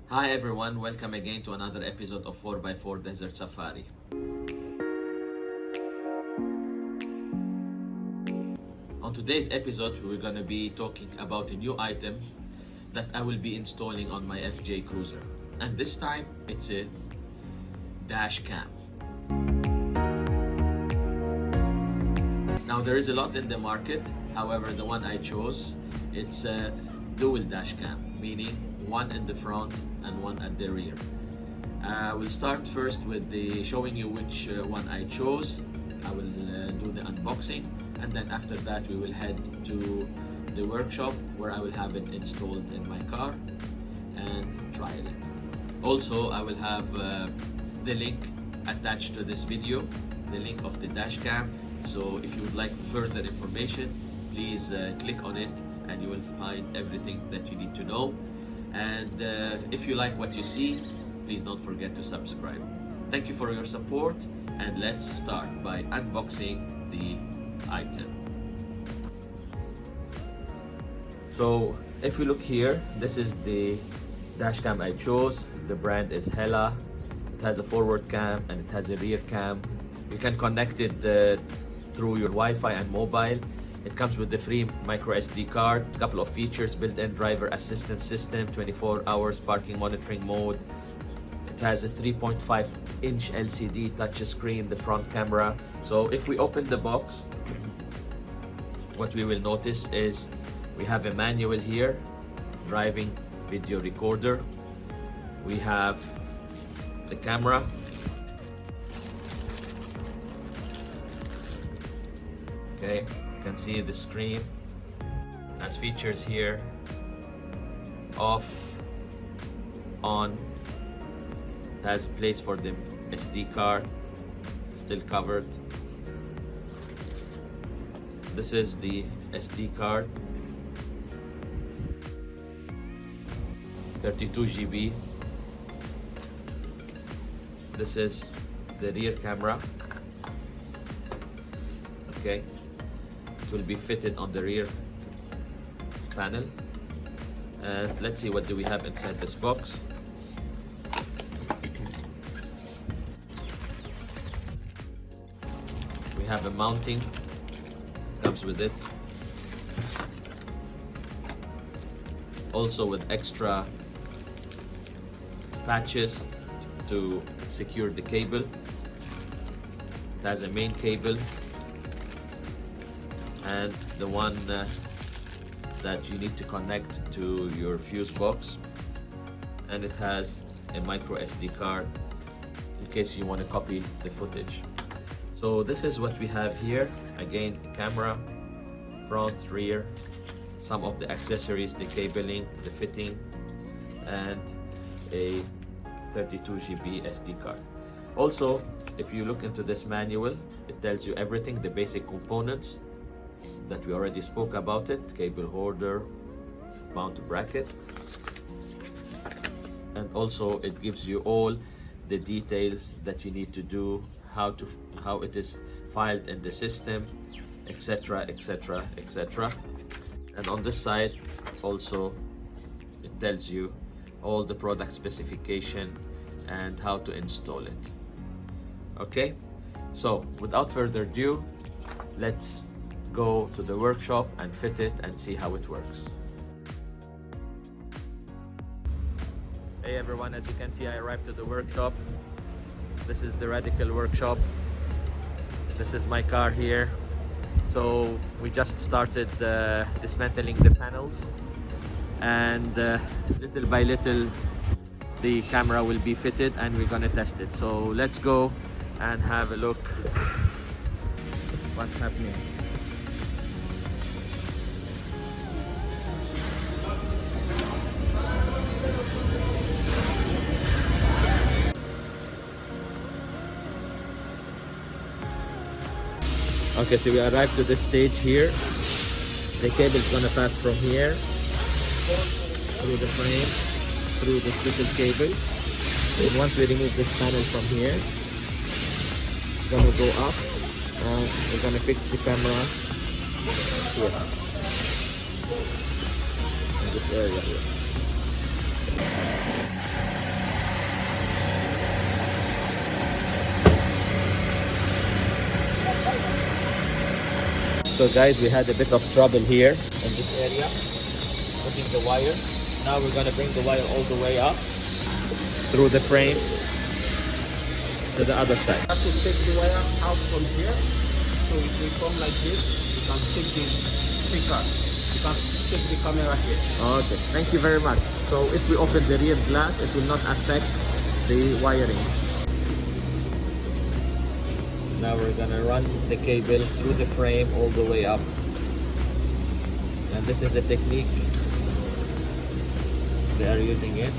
Hi everyone, welcome again to another episode of 4x4 Desert Safari. On today's episode, we're going to be talking about a new item that I will be installing on my FJ Cruiser. And this time, it's a dash cam. Now there is a lot in the market, however the one I chose, it's a dual dash cam, meaning one in the front and one at the rear. We'll start first with showing you which one I chose. I will do the unboxing, and then after that we will head to the workshop where I will have it installed in my car and trial it. Also, I will have the link attached to this video, the link of the dash cam. So if you would like further information, please click on it and you will find everything that you need to know. And if you like what you see, please don't forget to subscribe. Thank you for your support, and let's start by unboxing the item. So if you look here, this is the dash cam I chose. The brand is Hella. It has a forward cam and it has a rear cam. You can connect it through your Wi-Fi and mobile. It comes with the free micro SD card, a couple of features: built-in driver assistance system, 24 hours parking monitoring mode. It has a 3.5-inch LCD touch screen, the front camera. So if we open the box, what we will notice is we have a manual here, driving video recorder. We have the camera. Okay, you can see the screen has features here: off, on. It has a place for the SD card, still covered. This is the SD card, 32 GB. This is the rear camera. Okay, it will be fitted on the rear panel. And let's see, what do we have inside this box. We have a mounting, comes with it, also with extra patches to secure the cable. It has a main cable and the one that you need to connect to your fuse box, and it has a micro SD card in case you want to copy the footage. So this is what we have here. Again, camera, front, rear, some of the accessories, the cabling, the fitting, and a 32 GB SD card. Also, if you look into this manual, it tells you everything, the basic components that we already spoke about it: cable holder, mount bracket, and also it gives you all the details that you need to do, how it is filed in the system, etc, etc, etc. And on this side also it tells you all the product specification and how to install it. Okay, so without further ado, let's go to the workshop and fit it and see how it works. Hey everyone, as you can see, I arrived at the workshop. This is the Radical workshop. This is my car here. So we just started dismantling the panels, and little by little the camera will be fitted and we're gonna test it. So let's go and have a look what's happening. Okay, so we arrived to this stage here. The cable is gonna pass from here through the frame, through this little cable. And once we remove this panel from here, it's gonna go up and we're gonna fix the camera here in this area here. So guys, we had a bit of trouble here in this area, putting the wire. Now we're gonna bring the wire all the way up through the frame to the other side. You have to take the wire out from here. So if we come like this, you can take the speaker. You can take the camera here. Okay, thank you very much. So if we open the rear glass, it will not affect the wiring. Now we're gonna run the cable through the frame all the way up. And this is a technique they are using it.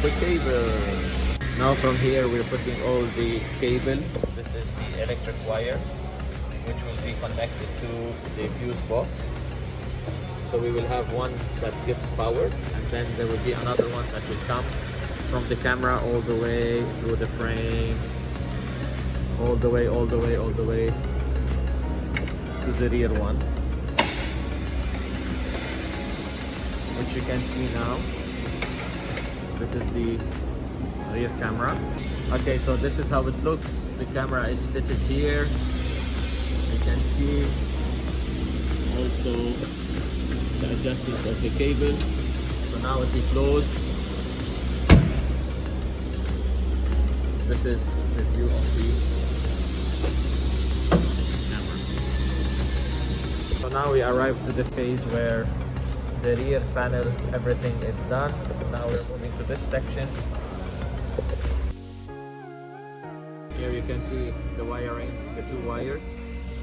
The cable. Now from here we're putting all the cable. This is the electric wire which will be connected to the fuse box. So we will have one that gives power, and then there will be another one that will come from the camera all the way through the frame, all the way to the rear one, which you can see now. This is the rear camera. Okay, so this is how it looks. The camera is fitted here. You can see also the adjustments of the cable. So now if we close, this is the view of the camera. So now we arrived to the phase where the rear panel, everything is done. Now we're moving to this section. Here you can see the wiring, the two wires.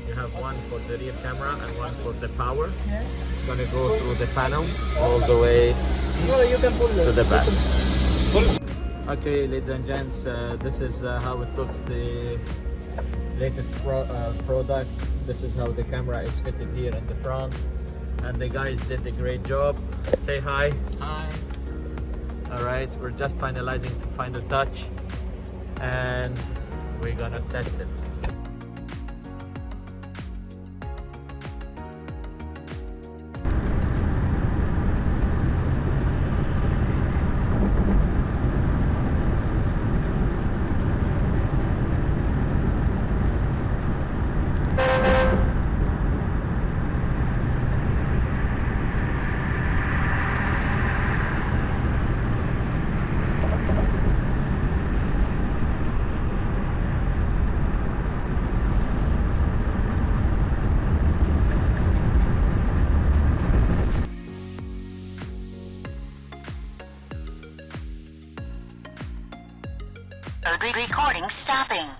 You have one for the rear camera and one for the power. It's gonna go through the panels all the way to the back. Okay, ladies and gents, this is how it looks, the latest product. This is how the camera is fitted here in the front. And the guys did a great job. Say hi. Hi. Alright, we're just finalizing the final touch and we're gonna test it. Recording stopping.